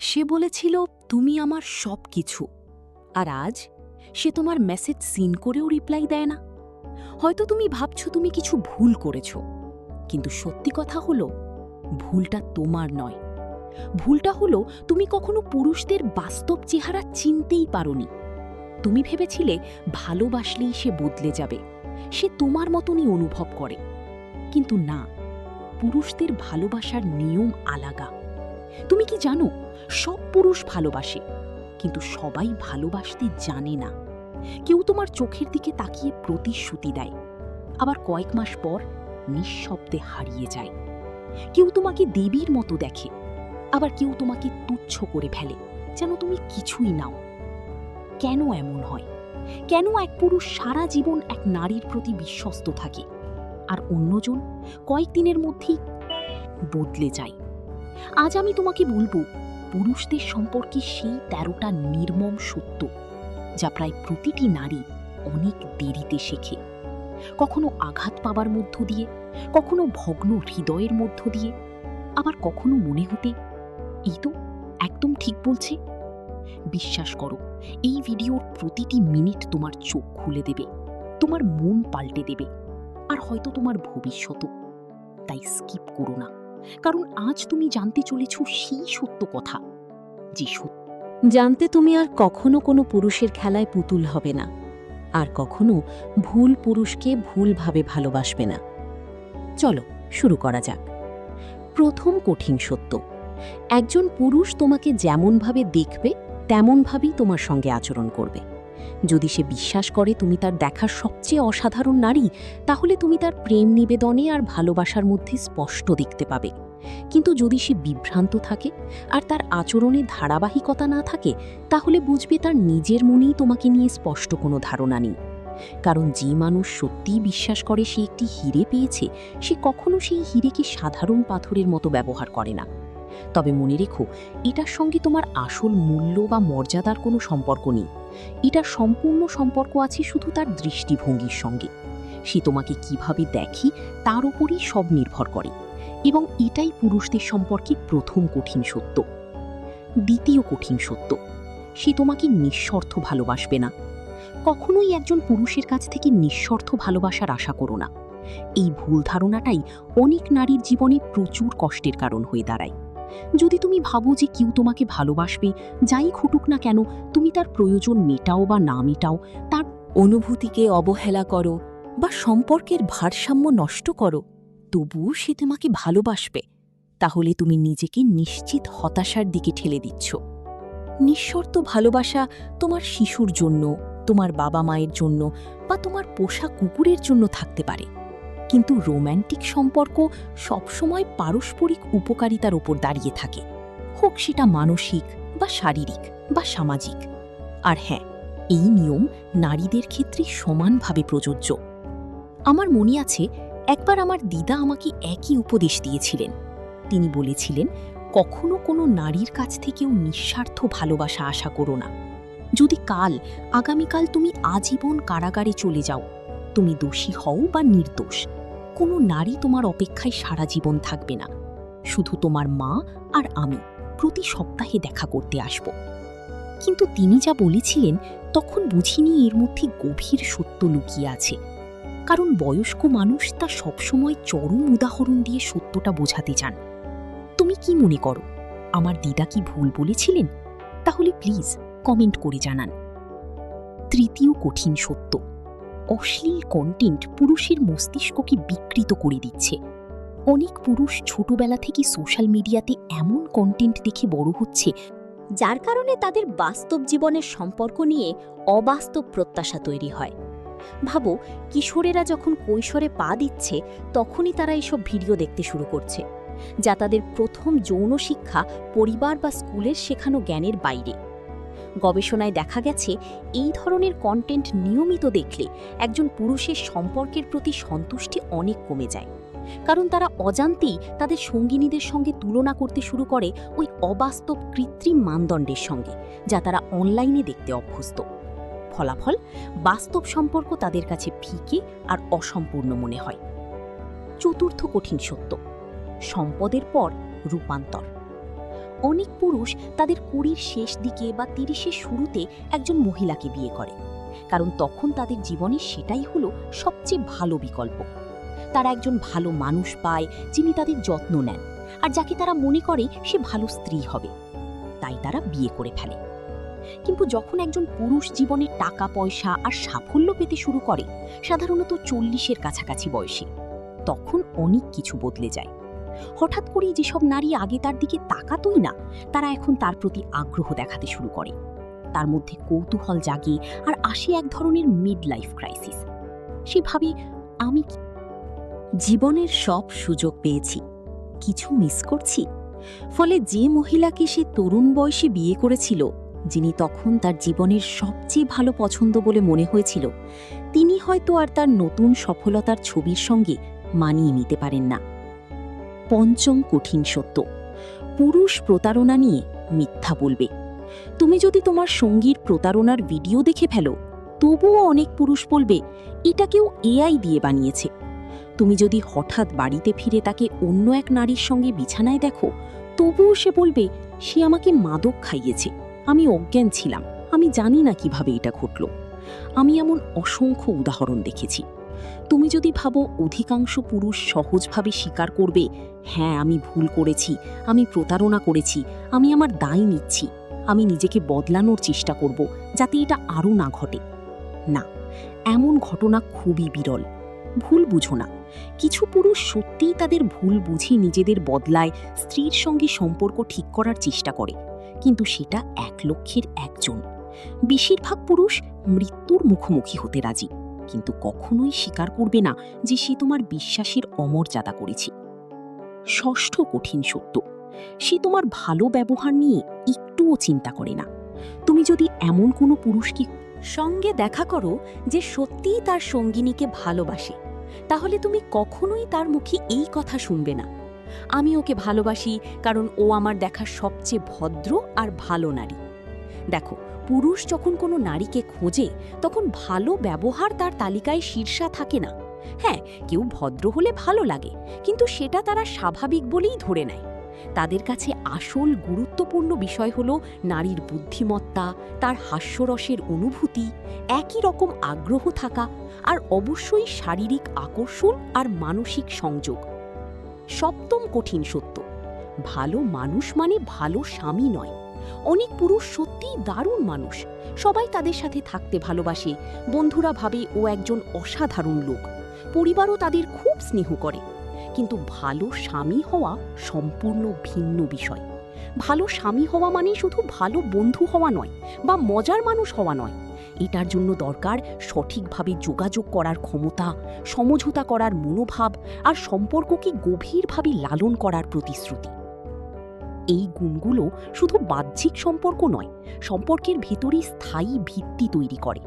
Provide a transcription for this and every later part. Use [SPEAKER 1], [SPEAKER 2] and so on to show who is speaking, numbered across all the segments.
[SPEAKER 1] সে বলেছিল তুমি আমার সব কিছু, আর আজ সে তোমার মেসেজ সিন করেও রিপ্লাই দেয় না। হয়তো তুমি ভাবছো তুমি কিছু ভুল করেছ, কিন্তু সত্যি কথা হলো ভুলটা তোমার নয়। ভুলটা হলো তুমি কখনো পুরুষদের বাস্তব চেহারা চিনতেই পারোনি। তুমি ভেবেছিলে ভালোবাসলেই সে বদলে যাবে, সে তোমার মতনই অনুভব করে। কিন্তু না, পুরুষদের ভালোবাসার নিয়ম আলাদা। তুমি কি জানো, সব পুরুষ ভালোবাসে, কিন্তু সবাই ভালোবাসতে জানে না। কেউ তোমার চোখের দিকে তাকিয়ে প্রতিশ্রুতি দেয়, আবার কয়েক মাস পর নিঃশব্দে হারিয়ে যায়। কেউ তোমাকে দেবীর মতো দেখে, আবার কেউ তোমাকে তুচ্ছ করে ফেলে, যেন তুমি কিছুই নাও। কেন এমন হয়? কেন এক পুরুষ সারা জীবন এক নারীর প্রতি বিশ্বস্ত থাকে, আর অন্যজন কয়েকদিনের মধ্যেই বদলে যায়? আজ আমি তোমাকে বলবো পুরুষদের সম্পর্কে সেই ১৩টা নির্মম সত্য, যা প্রায় প্রতিটি নারী অনেক দেরিতে শেখে। কখনো আঘাত পাবার মধ্য দিয়ে, কখনো ভগ্ন হৃদয়ের মধ্য দিয়ে, আবার কখনো মনে হতে এই তো একদম ঠিক বলছে। বিশ্বাস করো, এই ভিডিওর প্রতিটি মিনিট তোমার চোখ খুলে দেবে, তোমার মন পাল্টে দেবে, আর হয়তো তোমার ভবিষ্যতও। তাই স্কিপ করো না, কারণ আজ তুমি জানতে চলেছ সেই সত্য কথা, যে সত্য
[SPEAKER 2] জানতে তুমি আর কখনো কোনো পুরুষের খেলায় পুতুল হবে না, আর কখনো ভুল পুরুষকে ভুলভাবে ভালোবাসবে না। চলো শুরু করা যাক। প্রথম কঠিন সত্য, একজন পুরুষ তোমাকে যেমনভাবে দেখবে তেমনভাবেই তোমার সঙ্গে আচরণ করবে। যদি সে বিশ্বাস করে তুমি তার দেখার সবচেয়ে অসাধারণ নারী, তাহলে তুমি তার প্রেম নিবেদনে আর ভালোবাসার মধ্যে স্পষ্ট দেখতে পাবে। কিন্তু যদি সে বিভ্রান্ত থাকে আর তার আচরণে ধারাবাহিকতা না থাকে, তাহলে বুঝবে তার নিজের মনেই তোমাকে নিয়ে স্পষ্ট কোনো ধারণা নেই। কারণ যে মানুষ সত্যিই বিশ্বাস করে সে একটি হিরে পেয়েছে, সে কখনো সেই হিরেকে সাধারণ পাথরের মতো ব্যবহার করে না। তবে মনে রেখো, এটার সঙ্গে তোমার আসল মূল্য বা মর্যাদার কোনো সম্পর্ক নেই। এটার সম্পূর্ণ সম্পর্ক আছে শুধু তার দৃষ্টিভঙ্গির সঙ্গে। সে তোমাকে কিভাবে দেখে তার উপরই সব নির্ভর করে, এবং এটাই পুরুষদের সম্পর্কে প্রথম কঠিন সত্য। দ্বিতীয় কঠিন সত্য, সে তোমাকে নিঃস্বার্থ ভালোবাসবে না। কখনোই একজন পুরুষের কাছ থেকে নিঃস্বার্থ ভালোবাসার আশা করো না। এই ভুল ধারণাটাই অনেক নারীর জীবনে প্রচুর কষ্টের কারণ হয়ে দাঁড়ায়। যদি তুমি ভাবো যে কেউ তোমাকে ভালোবাসবে, যাই ঘটুক না কেন, তুমি তার প্রয়োজন মেটাও বা না মেটাও, তার অনুভূতিকে অবহেলা করো বা সম্পর্কের ভারসাম্য নষ্ট করো, তবুও সে তোমাকে ভালোবাসবে, তাহলে তুমি নিজেকে নিশ্চিত হতাশার দিকে ঠেলে দিচ্ছ। নিঃশর্ত ভালোবাসা তোমার শিশুর জন্য, তোমার বাবা মায়ের জন্য বা তোমার পোষা কুকুরের জন্য থাকতে পারে, কিন্তু রোম্যান্টিক সম্পর্ক সবসময় পারস্পরিক উপকারিতার ওপর দাঁড়িয়ে থাকে, হোক সেটা মানসিক বা শারীরিক বা সামাজিক। আর হ্যাঁ, এই নিয়ম নারীদের ক্ষেত্রে সমানভাবে প্রযোজ্য। আমার মনে আছে, একবার আমার দিদা আমাকে একই উপদেশ দিয়েছিলেন। তিনি বলেছিলেন, কখনো কোনো নারীর কাছ থেকেও নিঃস্বার্থ ভালোবাসা আশা করো না। যদি আগামীকাল তুমি আজীবন কারাগারে চলে যাও, তুমি দোষী হও বা নির্দোষ, কোনো নারী তোমার অপেক্ষায় সারা জীবন থাকবে না। শুধু তোমার মা আর আমি প্রতি সপ্তাহে দেখা করতে আসব। কিন্তু তিনি যা বলেছিলেন তখন বুঝিনি এর মধ্যে গভীর সত্য লুকিয়ে আছে। কারণ বয়স্ক মানুষ তা সবসময় চরম উদাহরণ দিয়ে সত্যটা বোঝাতে চান। তুমি কি মনে করো, আমার দিদা কি ভুল বলেছিলেন? তাহলে প্লিজ কমেন্ট করে জানান। তৃতীয় কঠিন সত্য, অশ্লীল কন্টেন্ট পুরুষের মস্তিষ্ককে বিকৃত করে দিচ্ছে। অনেক পুরুষ ছোটবেলা থেকে সোশ্যাল মিডিয়াতে এমন কন্টেন্ট দেখে বড় হচ্ছে, যার কারণে তাদের বাস্তব জীবনের সম্পর্ক নিয়ে অবাস্তব প্রত্যাশা তৈরি হয়। ভাবো, কিশোরেরা যখন কৈশোরে পা দিচ্ছে, তখনই তারা এসব ভিডিও দেখতে শুরু করছে, যা তাদের প্রথম যৌন শিক্ষা পরিবার বা স্কুলের শেখানো জ্ঞানের বাইরে। গবেষণায় দেখা গেছে, এই ধরনের কন্টেন্ট নিয়মিত দেখলে একজন পুরুষের সম্পর্কের প্রতি সন্তুষ্টি অনেক কমে যায়, কারণ তারা অজান্তেই তাদের সঙ্গিনীদের সঙ্গে তুলনা করতে শুরু করে ওই অবাস্তব কৃত্রিম মানদণ্ডের সঙ্গে, যা তারা অনলাইনে দেখতে অভ্যস্ত। ফলাফল, বাস্তব সম্পর্ক তাদের কাছে ফিকে আর অসম্পূর্ণ মনে হয়। চতুর্থ কঠিন সত্য, সম্পদের পর রূপান্তর।
[SPEAKER 1] অনেক পুরুষ তাদের 20-র শেষ দিকে বা 30-এর শুরুতে একজন মহিলাকে বিয়ে করে, কারণ তখন তাদের জীবনে সেটাই হলো সবচেয়ে ভালো বিকল্প। তারা একজন ভালো মানুষ পায় যিনি তাদের যত্ন নেন আর যাকে তারা মনে করে সে ভালো স্ত্রী হবে, তাই তারা বিয়ে করে ফেলে। কিন্তু যখন একজন পুরুষ জীবনে টাকা পয়সা আর সাফল্য পেতে শুরু করে, সাধারণত 40-এর কাছাকাছি বয়সে, তখন অনেক কিছু বদলে যায়। হঠাৎ করেই যেসব নারী আগে তার দিকে তাকাতই না, তারা এখন তার প্রতি আগ্রহ দেখাতে শুরু করে। তার মধ্যে কৌতূহল জাগে আর আসে এক ধরনের মিড লাইফ ক্রাইসিস। সে ভাবে, আমি
[SPEAKER 2] জীবনের সব সুযোগ পেয়েছি, কিছু মিস করছি। ফলে যে মহিলাকে সে তরুণ বয়সে বিয়ে করেছিল, যিনি তখন তার জীবনের সবচেয়ে ভালো পছন্দ বলে মনে হয়েছিল, তিনি হয়তো আর তার নতুন সফলতার ছবির সঙ্গে মানিয়ে নিতে পারেন না। পঞ্চম কঠিন সত্য, পুরুষ প্রতারণা নিয়ে মিথ্যা বলবে। তুমি যদি তোমার সঙ্গীর প্রতারণার ভিডিও দেখে ফেলো, তবুও অনেক পুরুষ বলবে এটা কেউ এআই দিয়ে বানিয়েছে। তুমি যদি হঠাৎ বাড়িতে ফিরে তাকে অন্য এক নারীর সঙ্গে বিছানায় দেখো, তবুও সে বলবে সে আমাকে মাদক খাইয়েছে, আমি অজ্ঞান ছিলাম, আমি জানি না কিভাবে এটা ঘটল। আমি এমন অসংখ্য উদাহরণ দেখেছি। তুমি যদি ভাবো অধিকাংশ পুরুষ সহজভাবে স্বীকার করবে, হ্যাঁ আমি ভুল করেছি, আমি প্রতারণা করেছি, আমি আমার দায় নিচ্ছি, আমি নিজেকে বদলানোর চেষ্টা করব যাতে এটা আরও না ঘটে, না, এমন ঘটনা খুবই বিরল। ভুল বুঝো না। কিছু পুরুষ সত্যিই তাদের ভুল বুঝে নিজেদের বদলায়, স্ত্রীর সঙ্গে সম্পর্ক ঠিক করার চেষ্টা করে, কিন্তু সেটা 1 লক্ষের 1 জন। বেশিরভাগ পুরুষ মৃত্যুর মুখোমুখি হতে রাজি, কিন্তু কখনোই স্বীকার করবে না যে সে তোমার বিশ্বাসের অমর্যাদা করেছে। ষষ্ঠ কঠিন সত্য, সে তোমার ভালো ব্যবহার নিয়ে একটুও চিন্তা করে না। তুমি যদি এমন কোনো পুরুষকে সঙ্গে দেখা করো যে সত্যিই তার সঙ্গিনীকে ভালোবাসে, তাহলে তুমি কখনোই তার মুখে এই কথা শুনবে না, আমি ওকে ভালোবাসি কারণ ও আমার দেখা সবচেয়ে ভদ্র আর ভালো নারী। দেখো, পুরুষ যখন কোনো নারীকে খোঁজে, তখন ভালো ব্যবহার তার তালিকায় শীর্ষে থাকে না। হ্যাঁ, কেউ ভদ্র হলে ভালো লাগে, কিন্তু সেটা তারা স্বাভাবিক বলেই ধরে নেয়। তাদের কাছে আসল গুরুত্বপূর্ণ বিষয় হলো নারীর বুদ্ধিমত্তা, তার হাস্যরসের অনুভূতি, একই রকম আগ্রহ থাকা, আর অবশ্যই শারীরিক আকর্ষণ আর মানসিক সংযোগ। সপ্তম কঠিন সত্য, ভালো মানুষ মানে ভালো স্বামী নয়। অনেক পুরুষ সত্যিই দারুণ মানুষ, সবাই তাদের সাথে থাকতে ভালোবাসে, বন্ধুরা ভাবে ও একজন অসাধারণ লোক, পরিবারও তাদের খুব স্নেহ করে। কিন্তু ভালো স্বামী হওয়া সম্পূর্ণ ভিন্ন বিষয়। ভালো স্বামী হওয়া মানে শুধু ভালো বন্ধু হওয়া নয় বা মজার মানুষ হওয়া নয়, এটার জন্য দরকার সঠিকভাবে যোগাযোগ করার ক্ষমতা, সমঝোতা করার মনোভাব আর সম্পর্ককে গভীরভাবে লালন করার প্রতিশ্রুতি। এই গুণগুলো শুধু বাহ্যিক সম্পর্ক নয়, সম্পর্কের ভেতরেই স্থায়ী ভিত্তি তৈরি করে।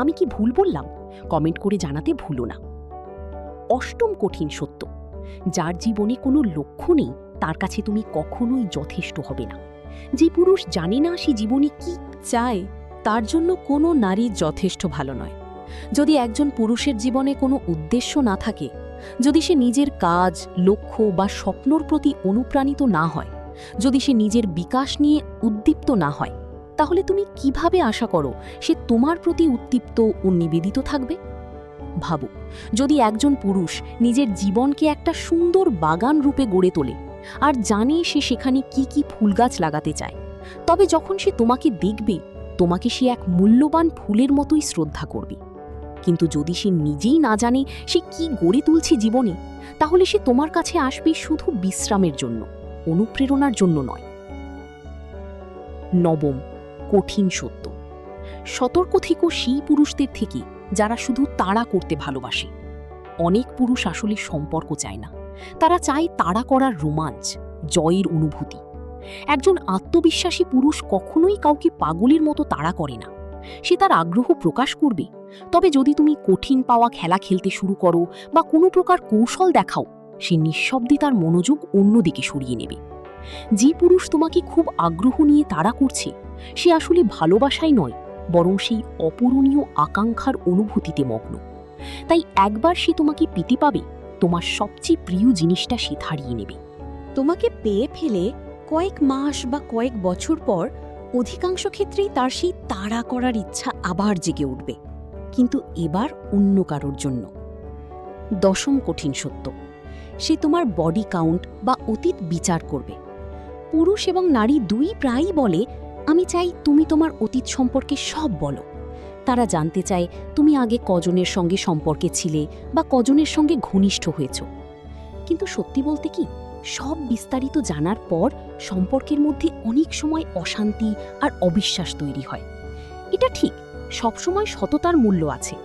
[SPEAKER 2] আমি কি ভুল বললাম? কমেন্ট করে জানাতে ভুলো না। অষ্টম কঠিন সত্য, যার জীবনে কোনো লক্ষ্য নেই তার কাছে তুমি কখনোই যথেষ্ট হবে না। যে পুরুষ জানে না সে জীবনে কি চায়, তার জন্য কোনো নারী যথেষ্ট ভালো নয়। যদি একজন পুরুষের জীবনে কোনো উদ্দেশ্য না থাকে, যদি সে নিজের কাজ, লক্ষ্য বা স্বপ্নর প্রতি অনুপ্রাণিত না হয়, যদি সে নিজের বিকাশ নিয়ে উদ্দীপ্ত না হয়, তাহলে তুমি কিভাবে আশা করো সে তোমার প্রতি উদ্দীপ্ত ও নিবেদিত থাকবে? ভাবো, যদি একজন পুরুষ নিজের জীবনকে একটা সুন্দর বাগান রূপে গড়ে তোলে আর জানে সে সেখানে কি কি ফুল গাছ লাগাতে চায়, তবে যখন সে তোমাকে দেখবে, তোমাকে সে এক মূল্যবান ফুলের মতোই শ্রদ্ধা করবে। কিন্তু যদি সে নিজেই না জানে সে কি গড়ে তুলছে জীবনে, তাহলে সে তোমার কাছে আসবে শুধু বিশ্রামের জন্য, অনুপ্রেরণার জন্য নয়। নবম কঠিন সত্য, সতর্ক থেকো সেই পুরুষদের থেকে যারা শুধু তাড়া করতে ভালোবাসে। অনেক পুরুষ আসলে সম্পর্ক চায় না, তারা চায় তাড়া করার রোমাঞ্চ, জয়ের অনুভূতি। একজন আত্মবিশ্বাসী পুরুষ কখনোই কাউকে পাগলের মতো তাড়া করে না, সে তার আগ্রহ প্রকাশ করবে। তবে যদি তুমি কঠিন পাওয়া খেলা খেলতে শুরু করো বা কোনো প্রকার কৌশল দেখাও, সে নিঃশব্দে তার মনোযোগ অন্যদিকে সরিয়ে নেবে। যে পুরুষ তোমাকে খুব আগ্রহ নিয়ে তাড়া করছে, সে আসলে ভালোবাসায় নয়, বরং সেই অপূরণীয় আকাঙ্ক্ষার অনুভূতিতে মগ্ন। তাই একবার সে তোমাকে পেতে পাবে, তোমার সবচেয়ে প্রিয় জিনিসটা সে হারিয়ে নেবে। তোমাকে পেয়ে ফেলে কয়েক মাস বা কয়েক বছর পর অধিকাংশ ক্ষেত্রেই তার সেই তাড়া করার ইচ্ছা আবার জেগে উঠবে, কিন্তু এবার অন্য কারোর জন্য। 10ম কঠিন সত্য, সে তোমার বডি কাউন্ট বা অতীত বিচার করবে। পুরুষ এবং নারী দুই প্রায়ই বলে, আমি চাই তুমি তোমার অতীত সম্পর্কে সব বলো। তারা জানতে চায় তুমি আগে কজনের সঙ্গে সম্পর্কে ছিলে বা কজনের সঙ্গে ঘনিষ্ঠ হয়েছ। কিন্তু সত্যি বলতে কি, সব বিস্তারিত জানার পর সম্পর্কের মধ্যে অনেক সময় অশান্তি আর অবিশ্বাস তৈরি হয়। এটা ঠিক, সবসময় সততার মূল্য আছে,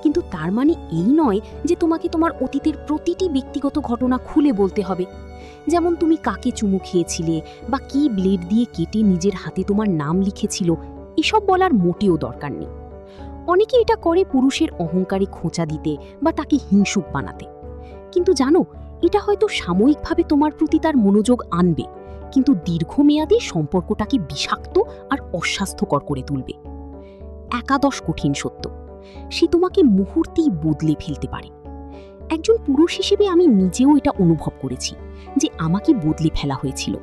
[SPEAKER 2] কিন্তু তার মানে এই নয় যে তোমাকে তোমার অতীতের প্রতিটি ব্যক্তিগত ঘটনা খুলে বলতে হবে। যেমন তুমি কাকে চুমু খেয়েছিলে বা কি ব্লেড দিয়ে কেটে নিজের হাতে তোমার নাম লিখেছিল, এসব বলার মোটেও দরকার নেই। অনেকে এটা করে পুরুষের অহংকারে খোঁচা দিতে বা তাকে হিংসুক বানাতে। কিন্তু জানো, এটা হয়তো সাময়িকভাবে তোমার প্রতি তার মনোযোগ আনবে, কিন্তু দীর্ঘমেয়াদে সম্পর্কটাকে বিষাক্ত আর অস্বাস্থ্যকর করে তুলবে। 11 কঠিন সত্য, সে তোমাকে মুহূর্তেই বদলে ফেলতে পারে। একজন পুরুষ হিসেবে আমি নিজেও এটা অনুভব করেছি যে আমাকে বদলে ফেলা হয়েছিল।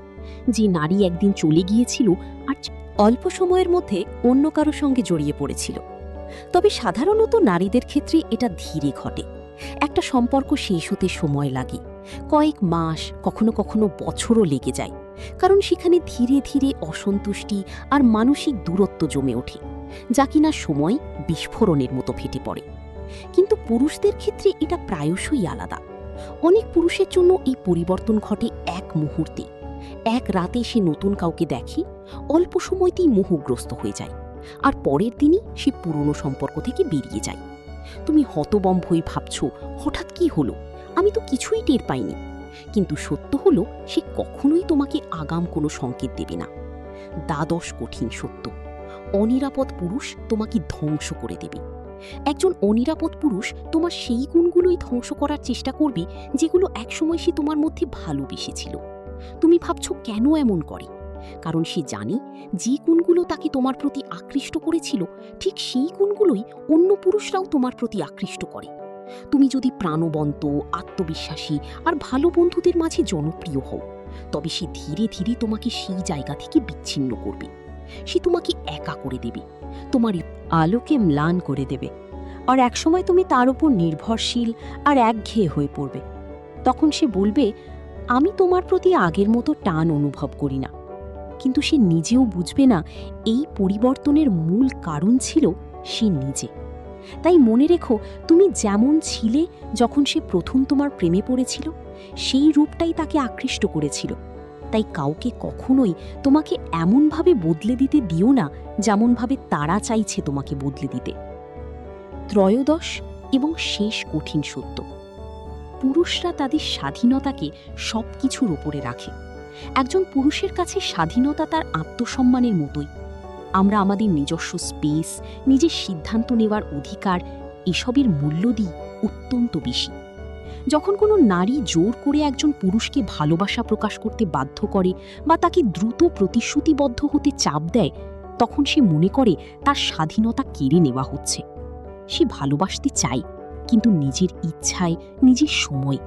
[SPEAKER 2] যে নারী একদিন চলে গিয়েছিল আর অল্প সময়ের মধ্যে অন্য কারো সঙ্গে জড়িয়ে পড়েছিল। তবে সাধারণত নারীদের ক্ষেত্রে এটা ধীরে ঘটে। একটা সম্পর্ক শেষ হতে সময় লাগে, কয়েক মাস, কখনো কখনো বছরও লেগে যায়, কারণ সেখানে ধীরে ধীরে অসন্তুষ্টি আর মানসিক দূরত্ব জমে ওঠে, যা কিনা সময় বিস্ফোরণের মতো ফেটে পড়ে। কিন্তু পুরুষদের ক্ষেত্রে এটা প্রায়শই আলাদা। অনেক পুরুষের জন্য এই পরিবর্তন ঘটে এক মুহূর্তে। এক রাতে সে নতুন কাউকে দেখে, অল্প সময়তেই মোহগ্রস্ত হয়ে যায়, আর পরের দিনই সে পুরনো সম্পর্ক থেকে বেরিয়ে যায়। তুমি হতবম্ব হয়ে ভাবছ, হঠাৎ কি হলো, আমি তো কিছুই টের পাইনি। কিন্তু সত্য হলো, সে কখনোই তোমাকে আগাম কোনো সংকেত দেবে না। 12 কঠিন সত্য, অনিরাপদ পুরুষ তোমাকে ধ্বংস করে দেবে। একজন অনিরাপদ পুরুষ তোমার সেই গুণগুলোই ধ্বংস করার চেষ্টা করবে যেগুলো একসময় সে তোমার মধ্যে ভালোবেসেছিল। তুমি ভাবছ কেন এমন করে, কারণ সে জানে যে গুণগুলো তাকে তোমার প্রতি আকৃষ্ট করেছিল, ঠিক সেই গুণগুলোই অন্য পুরুষরাও তোমার প্রতি আকৃষ্ট করে। তুমি যদি প্রাণবন্ত, আত্মবিশ্বাসী আর ভালো বন্ধুদের মাঝে জনপ্রিয় হও, তবে সে ধীরে ধীরে তোমাকে সেই জায়গা থেকে বিচ্ছিন্ন করবে। সে তোমাকে একা করে দেবে, তোমার আলোকে ম্লান করে দেবে, আর একসময় তুমি তার উপর নির্ভরশীল আর একঘেয়ে হয়ে পড়বে। তখন সে বলবে, আমি তোমার প্রতি আগের মতো টান অনুভব করি না। কিন্তু সে নিজেও বুঝবে না এই পরিবর্তনের মূল কারণ ছিল সে নিজে। তাই মনে রেখো, তুমি যেমন ছিলে যখন সে প্রথম তোমার প্রেমে পড়েছিল, সেই রূপটাই তাকে আকৃষ্ট করেছিল। তাই কাউকে কখনোই তোমাকে এমনভাবে বদলে দিতে দিও না যেমনভাবে তারা চাইছে তোমাকে বদলে দিতে। 13 এবং শেষ কঠিন সত্য, পুরুষরা তাদের স্বাধীনতাকে সবকিছুর ওপরে রাখে। একজন পুরুষের কাছে স্বাধীনতা তার আত্মসম্মানের মতোই। আমরা আমাদের নিজস্ব স্পেস, নিজের সিদ্ধান্ত নেওয়ার অধিকার, এসবের মূল্য দিই অত্যন্ত বেশি। যখন কোনো নারী জোর করে একজন পুরুষকে ভালোবাসা প্রকাশ করতে বাধ্য করে বা তাকে দ্রুত প্রতিশ্রুতিবদ্ধ হতে চাপ দেয়, তখন সে মনে করে তার স্বাধীনতা কেড়ে নেওয়া হচ্ছে। সে ভালোবাসতে চায়, কিন্তু নিজের ইচ্ছায়, নিজের সময়।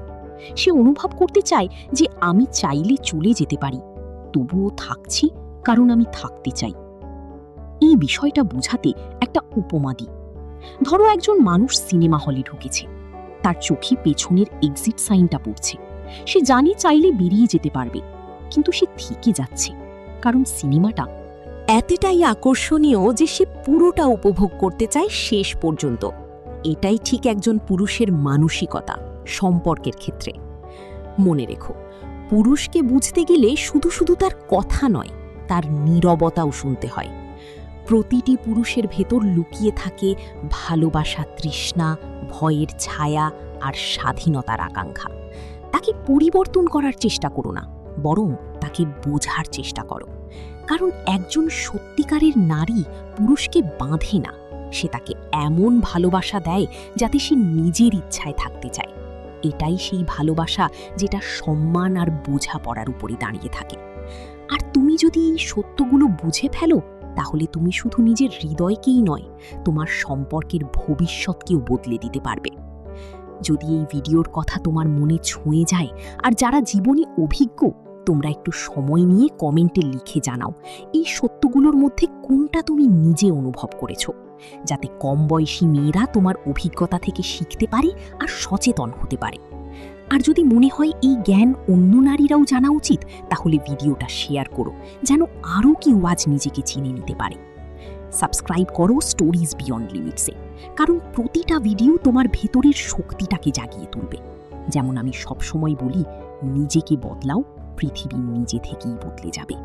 [SPEAKER 2] সে অনুভব করতে চায় যে আমি চাইলে চলে যেতে পারি, তবুও থাকছি কারণ আমি থাকতে চাই। এই বিষয়টা বোঝাতে একটা উপমা দিই। ধরো একজন মানুষ সিনেমা হলে ঢুকেছে, তার চোখে পেছনের এক্সিট সাইনটা পড়ছে। সে জানে চাইলে বেরিয়ে যেতে পারবে, কিন্তু সে থেকে যাচ্ছে, কারণ সিনেমাটা এতটাই আকর্ষণীয় যে সে পুরোটা উপভোগ করতে চায় শেষ পর্যন্ত। এটাই ঠিক একজন পুরুষের মানসিকতা সম্পর্কের ক্ষেত্রে। মনে রেখো, পুরুষকে বুঝতে গেলে শুধু শুধু তার কথা নয়, তার নীরবতাও শুনতে হয়। প্রতিটি পুরুষের ভেতর লুকিয়ে থাকে ভালোবাসা, তৃষ্ণা, ভয়ের ছায়া আর স্বাধীনতার আকাঙ্ক্ষা। তাকে পরিবর্তন করার চেষ্টা করো না, বরং তাকে বোঝার চেষ্টা করো। কারণ একজন সত্যিকারের নারী পুরুষকে বাঁধে না, সে তাকে এমন ভালোবাসা দেয় যাতে সে নিজের ইচ্ছায় থাকতে চায়। এটাই সেই ভালোবাসা যেটা সম্মান আর বোঝাপড়ার উপরে দাঁড়িয়ে থাকে। আর তুমি যদি এই সত্যগুলো বুঝে ফেলো, তাহলে তুমি শুধু নিজের হৃদয়কেই নয়, তোমার সম্পর্কের ভবিষ্যৎকেও বদলে দিতে পারবে। যদি এই ভিডিওর কথা তোমার মনে ছুঁয়ে যায়, আর যারা জীবনে অভিজ্ঞ
[SPEAKER 1] তোমরা একটু সময় নিয়ে কমেন্টে লিখে জানাও এই সত্যগুলোর মধ্যে কোনটা তুমি নিজে অনুভব করেছো, যাতে কম বয়সী মেয়েরা তোমার অভিজ্ঞতা থেকে শিখতে পারে আর সচেতন হতে পারে। আর যদি মনে হয় এই জ্ঞান অন্য নারীরাও জানা উচিত, তাহলে ভিডিওটা শেয়ার করো, যেন আরও কেউ আজ নিজেকে চিনে নিতে পারে। সাবস্ক্রাইব করো স্টোরিজ বিয়ন্ড লিমিটসে, কারণ প্রতিটা ভিডিও তোমার ভেতরের শক্তিটাকে জাগিয়ে তুলবে। যেমন আমি সবসময় বলি, নিজেকে বদলাও, পৃথিবী নিজে থেকেই বদলে যাবে।